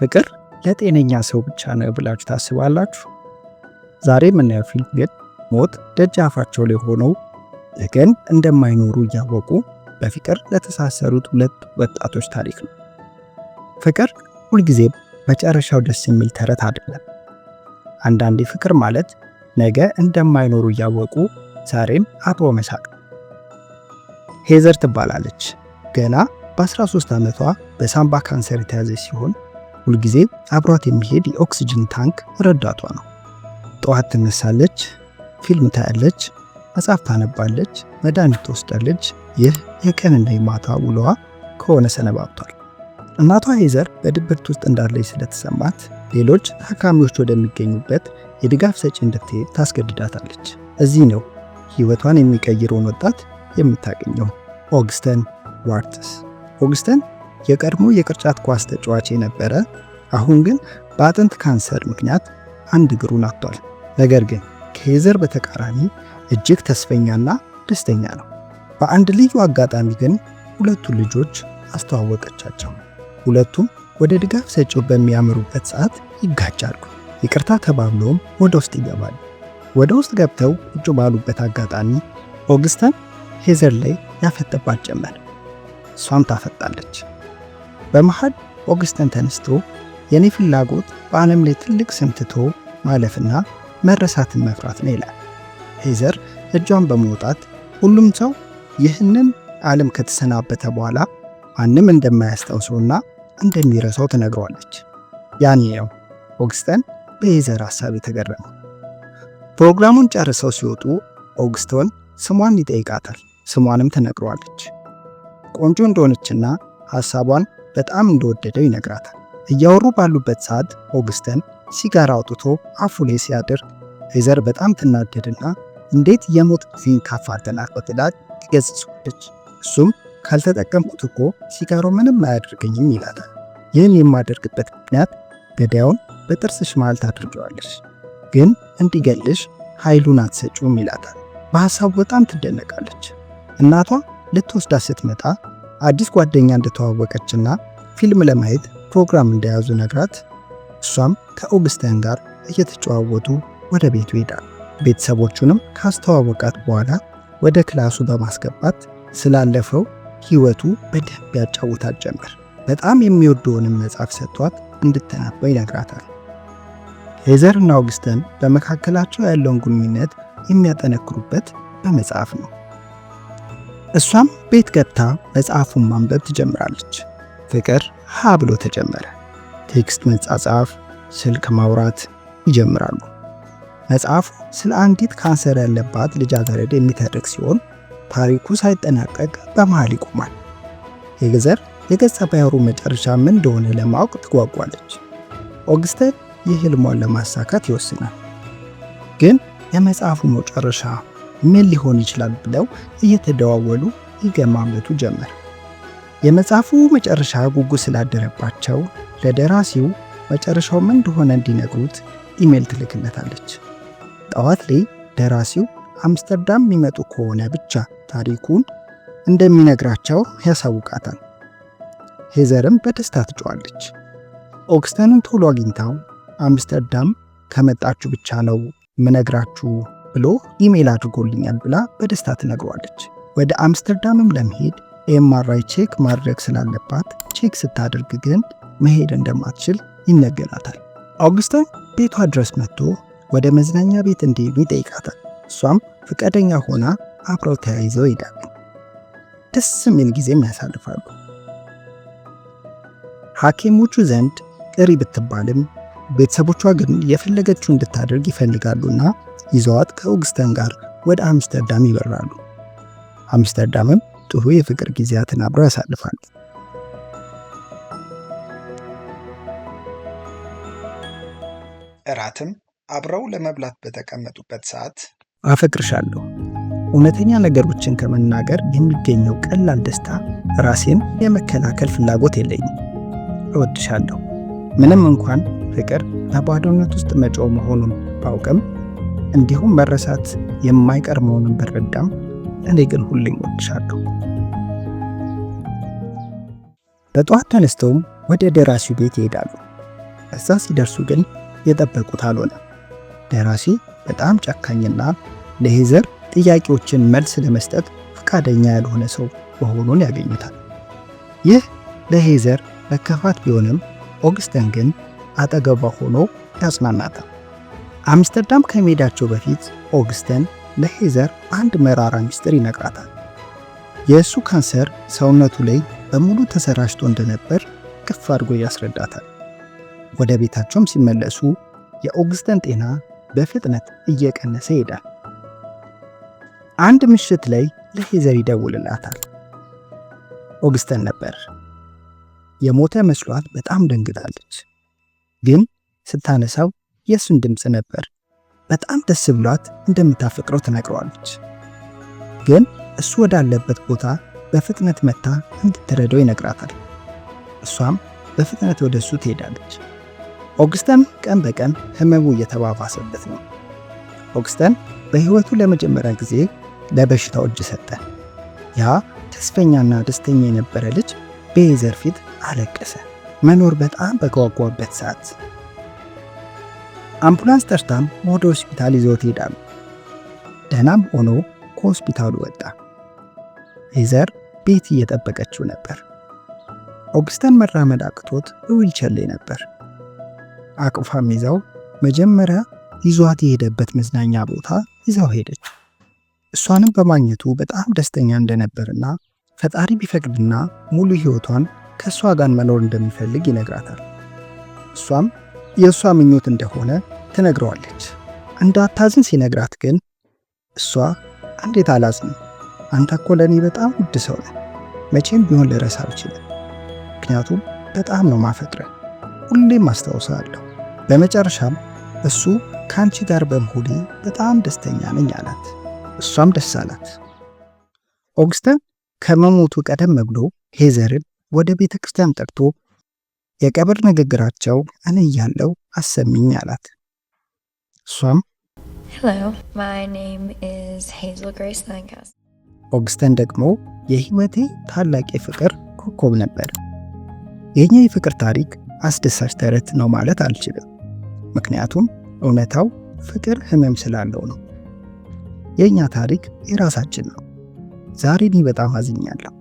ፍቅር ለጤነኛ ሰው ብቻ ነው ብላችሁ ታስባላችሁ? ዛሬ የምናየው ፊልም ግን ሞት ደጃፋቸው ላይ ሆነው ግን እንደማይኖሩ እያወቁ በፍቅር ለተሳሰሩት ሁለት ወጣቶች ታሪክ ነው። ፍቅር ሁልጊዜም መጨረሻው ደስ የሚል ተረት አይደለም። አንዳንዴ ፍቅር ማለት ነገ እንደማይኖሩ እያወቁ ዛሬም አብሮ መሳቅ። ሄዘር ትባላለች። ገና በ13 ዓመቷ በሳምባ ካንሰር የተያዘች ሲሆን ሁልጊዜ አብሯት የሚሄድ የኦክሲጅን ታንክ ረዳቷ ነው። ጠዋት ትነሳለች፣ ፊልም ታያለች፣ መጽሐፍ ታነባለች፣ መድኃኒት ትወስዳለች። ይህ የቀንና የማታ ውሎዋ ከሆነ ሰነባብቷል። እናቷ ሄዘር በድብርት ውስጥ እንዳለች ስለተሰማት ሌሎች ታካሚዎች ወደሚገኙበት የድጋፍ ሰጪ እንድትሄድ ታስገድዳታለች። እዚህ ነው ሕይወቷን የሚቀይረውን ወጣት የምታገኘው፣ ኦግስተን ዋርትስ። ኦግስተን የቀድሞ የቅርጫት ኳስ ተጫዋች የነበረ፣ አሁን ግን በአጥንት ካንሰር ምክንያት አንድ እግሩን አጥቷል። ነገር ግን ከሄዘር በተቃራኒ እጅግ ተስፈኛና ደስተኛ ነው። በአንድ ልዩ አጋጣሚ ግን ሁለቱን ልጆች አስተዋወቀቻቸው። ሁለቱም ወደ ድጋፍ ሰጪው በሚያምሩበት ሰዓት ይጋጫሉ። ይቅርታ ተባብለውም ወደ ውስጥ ይገባሉ። ወደ ውስጥ ገብተው ቁጭ ባሉበት አጋጣሚ ኦግስተን ሄዘር ላይ ያፈጥባት ጀመር። እሷም ታፈጣለች። በመሃል ኦግስተን ተነስቶ የኔ ፍላጎት በዓለም ላይ ትልቅ ስም ትቶ ማለፍና መረሳትን መፍራት ነው ይላል። ሄዘር እጇን በመውጣት ሁሉም ሰው ይህንን ዓለም ከተሰናበተ በኋላ ማንም እንደማያስታውሰውና እንደሚረሳው ትነግረዋለች። ያኔ ነው ኦግስተን በሄዘር ሐሳብ የተገረመው። ፕሮግራሙን ጨርሰው ሲወጡ ኦግስተን ስሟን ይጠይቃታል። ስሟንም ትነግረዋለች። ቆንጆ እንደሆነችና ሐሳቧን በጣም እንደወደደው ይነግራታል። እያወሩ ባሉበት ሰዓት ኦግስተን ሲጋራ አውጥቶ አፉ ላይ ሲያደርግ ሄዘር በጣም ትናደድና እንዴት የሞት ጊዜን ካፋተናት ትላ ትገስጸዋለች። እሱም ካልተጠቀምኩት እኮ ሲጋራው ምንም አያደርገኝም ይላታል። ይህን የማደርግበት ምክንያት ገዳዩን በጥርስሽ መሃል ታድርገዋለሽ፣ ግን እንዲገልሽ ኃይሉን አትሰጪውም ይላታል። በሐሳቡ በጣም ትደነቃለች። እናቷ ልትወስዳት ስትመጣ አዲስ ጓደኛ እንደተዋወቀችና ፊልም ለማየት ፕሮግራም እንደያዙ ነግራት እሷም ከኦግስተን ጋር እየተጨዋወቱ ወደ ቤቱ ይሄዳል። ቤተሰቦቹንም ካስተዋወቃት በኋላ ወደ ክላሱ በማስገባት ስላለፈው ሕይወቱ በደንብ ያጫውታት ጀመር። በጣም የሚወደውንም መጽሐፍ ሰጥቷት እንድታነበው ይነግራታል። ሄዘር እና ኦግስተን በመካከላቸው ያለውን ግንኙነት የሚያጠነክሩበት በመጽሐፍ ነው። እሷም ቤት ገብታ መጽሐፉን ማንበብ ትጀምራለች። ፍቅር ሀ ብሎ ተጀመረ። ቴክስት መጻጻፍ፣ ስልክ ማውራት ይጀምራሉ። መጽሐፉ ስለ አንዲት ካንሰር ያለባት ልጃገረድ የሚተርክ ሲሆን ታሪኩ ሳይጠናቀቅ በመሃል ይቆማል። ሄዘር የገጸ ባህሩ መጨረሻ ምን እንደሆነ ለማወቅ ትጓጓለች። ኦግስተን ይህ ህልሟን ለማሳካት ይወስናል። ግን የመጽሐፉ መጨረሻ ምን ሊሆን ይችላል ብለው እየተደዋወሉ ይገማመቱ ጀመር። የመጽሐፉ መጨረሻ ጉጉት ስላደረባቸው ለደራሲው መጨረሻው ምን እንደሆነ እንዲነግሩት ኢሜል ትልክለታለች። ጠዋት ላይ ደራሲው አምስተርዳም የሚመጡ ከሆነ ብቻ ታሪኩን እንደሚነግራቸው ያሳውቃታል። ሄዘርም በደስታ ትጮኻለች። ኦግስተንን ቶሎ አግኝታው አምስተርዳም ከመጣችሁ ብቻ ነው ምነግራችሁ ብሎ ኢሜል አድርጎልኛል ብላ በደስታ ትነግሯለች። ወደ አምስተርዳምም ለመሄድ ኤምአርአይ ቼክ ማድረግ ስላለባት ቼክ ስታደርግ ግን መሄድ እንደማትችል ይነገራታል። ኦግስተን ቤቷ ድረስ መጥቶ ወደ መዝናኛ ቤት እንዲሄዱ ይጠይቃታል። እሷም ፈቃደኛ ሆና አብረው ተያይዘው ይሄዳሉ። ደስ የሚል ጊዜም ያሳልፋሉ። ሐኪሞቹ ዘንድ ቅሪ ብትባልም ቤተሰቦቿ ግን የፈለገችው እንድታደርግ ይፈልጋሉና ይዘዋት ከኦግስተን ጋር ወደ አምስተርዳም ይበራሉ። አምስተርዳምም ጥሩ የፍቅር ጊዜያትን አብረው ያሳልፋሉ። እራትም አብረው ለመብላት በተቀመጡበት ሰዓት አፈቅርሻለሁ፣ እውነተኛ ነገሮችን ከመናገር የሚገኘው ቀላል ደስታ ራሴን የመከላከል ፍላጎት የለኝም። እወድሻለሁ። ምንም እንኳን ፍቅር በባዶነት ውስጥ መጮህ መሆኑን ባውቅም እንዲሁም መረሳት የማይቀር መሆኑን ብረዳም እኔ ግን ሁሌም እወድሻለሁ። በጠዋት ተነስተውም ወደ ደራሲው ቤት ይሄዳሉ። እዛ ሲደርሱ ግን የጠበቁት አልሆነ። ደራሲ በጣም ጨካኝና ለሄዘር ጥያቄዎችን መልስ ለመስጠት ፈቃደኛ ያልሆነ ሰው መሆኑን ያገኙታል። ይህ ለሄዘር መከፋት ቢሆንም ኦግስተን ግን አጠገቧ ሆኖ ያጽናናታል። አምስተርዳም ከመሄዳቸው በፊት ኦግስተን ለሄዘር አንድ መራራ ሚስጥር ይነግራታል። የእሱ ካንሰር ሰውነቱ ላይ በሙሉ ተሰራጭቶ እንደነበር ከፍ አድርጎ ያስረዳታል። ወደ ቤታቸውም ሲመለሱ የኦግስተን ጤና በፍጥነት እየቀነሰ ይሄዳል። አንድ ምሽት ላይ ለሄዘር ይደውልላታል። ኦግስተን ነበር። የሞተ መስሏት በጣም ደንግጣለች። ግን ስታነሳው የእሱን ድምፅ ነበር። በጣም ደስ ብሏት እንደምታፈቅረው ትነግረዋለች። ግን እሱ ወዳለበት ቦታ በፍጥነት መታ እንድትረዳው ይነግራታል። እሷም በፍጥነት ወደ እሱ ትሄዳለች። ኦግስተን ቀን በቀን ህመሙ እየተባባሰበት ነው። ኦግስተን በህይወቱ ለመጀመሪያ ጊዜ ለበሽታው እጅ ሰጠ። ያ ተስፈኛና ደስተኛ የነበረ ልጅ በሄዘር ፊት አለቀሰ። መኖር በጣም በጓጓበት ሰዓት አምቡላንስ ጠርታም ወደ ሆስፒታል ይዘውት ይሄዳሉ። ደህናም ሆኖ ከሆስፒታሉ ወጣ። ሄዘር ቤት እየጠበቀችው ነበር። ኦግስተን መራመድ አቅቶት በዊልቸር ላይ ነበር። አቅፋም ይዛው መጀመሪያ ይዟት የሄደበት መዝናኛ ቦታ ይዛው ሄደች። እሷንም በማግኘቱ በጣም ደስተኛ እንደነበርና ፈጣሪ ቢፈቅድና ሙሉ ህይወቷን ከእሷ ጋር መኖር እንደሚፈልግ ይነግራታል። እሷም የእሷ ምኞት እንደሆነ ትነግረዋለች። እንዳታዝን ሲነግራት ግን እሷ እንዴት አላዝንም? አንተ እኮ ለእኔ በጣም ውድ ሰው ነህ። መቼም ቢሆን ልረሳ አልችልም። ምክንያቱም በጣም ነው ማፈቅረህ፣ ሁሌም አስታውሳለሁ። በመጨረሻም እሱ ከአንቺ ጋር በመሆኔ በጣም ደስተኛ ነኝ አላት። እሷም ደስ አላት። ኦግስተን ከመሞቱ ቀደም ብሎ ሄዘርን ወደ ቤተ ክርስቲያን ጠርቶ የቀብር ንግግራቸው እኔ እያለሁ አሰሚኝ አላት። እሷም Hello, my name is Hazel Grace Lancaster. ኦግስተን ደግሞ የህይወቴ ታላቅ የፍቅር ኮከብ ነበር። የኛ የፍቅር ታሪክ አስደሳች ተረት ነው ማለት አልችልም። ምክንያቱም እውነታው ፍቅር ህመም ስላለው ነው። የኛ ታሪክ የራሳችን ነው። ዛሬ እኔ በጣም አዝኛለሁ።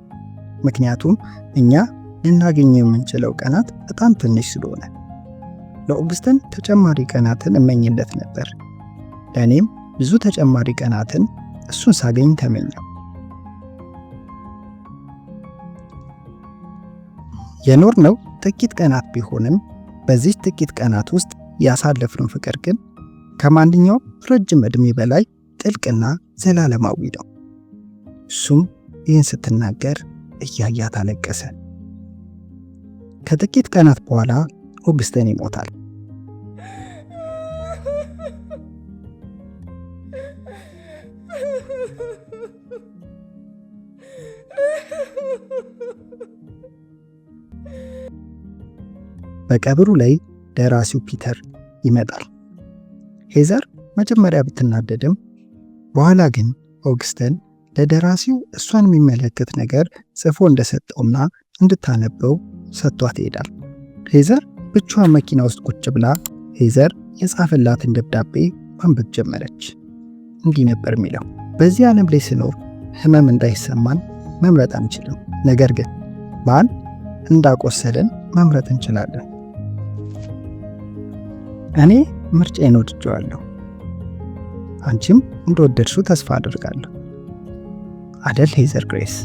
ምክንያቱም እኛ ልናገኘው የምንችለው ቀናት በጣም ትንሽ ስለሆነ። ለኦግስተን ተጨማሪ ቀናትን እመኝለት ነበር። ለእኔም ብዙ ተጨማሪ ቀናትን እሱን ሳገኝ ተመኘው። የኖርነው ጥቂት ቀናት ቢሆንም በዚህ ጥቂት ቀናት ውስጥ ያሳለፍነው ፍቅር ግን ከማንኛውም ረጅም ዕድሜ በላይ ጥልቅና ዘላለማዊ ነው። እሱም ይህን ስትናገር እያያት አለቀሰ። ከጥቂት ቀናት በኋላ ኦግስተን ይሞታል። በቀብሩ ላይ ደራሲው ፒተር ይመጣል። ሄዘር መጀመሪያ ብትናደድም በኋላ ግን ኦግስተን ለደራሲው እሷን የሚመለከት ነገር ጽፎ እንደሰጠውና እንድታነበው ሰጥቷት ይሄዳል። ሄዘር ብቻዋን መኪና ውስጥ ቁጭ ብላ ሄዘር የጻፈላትን ደብዳቤ ማንበብ ጀመረች። እንዲህ ነበር የሚለው: በዚህ ዓለም ላይ ስኖር ህመም እንዳይሰማን መምረጥ አንችልም፣ ነገር ግን ማን እንዳቆሰለን መምረጥ እንችላለን። እኔ ምርጫዬን ወድጄዋለሁ፣ አንቺም እንደወደድሽው ተስፋ አድርጋለሁ። አደል ሄዘር ግሬስ?